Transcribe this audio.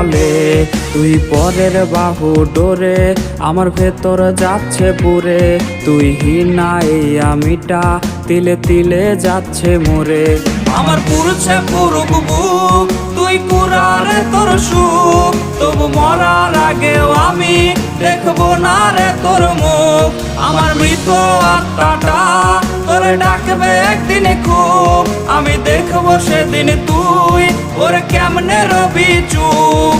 বলে তুই পরের বাহু ডোরে আমার ভেতর যাচ্ছে পুরে তুই হিনা এই আমিটা তিলে তিলে যাচ্ছে মোরে আমার পুরুষে পুরুক বুক তুই কুরারে তোর সুখ তবু মরার আগেও আমি দেখবো না রে তোর মুখ আমার মৃত আত্মাটা তোরে ডাকবে একদিন খুব আমি দেখবো সেদিন তুই ওরে কেমনে রবি চুপ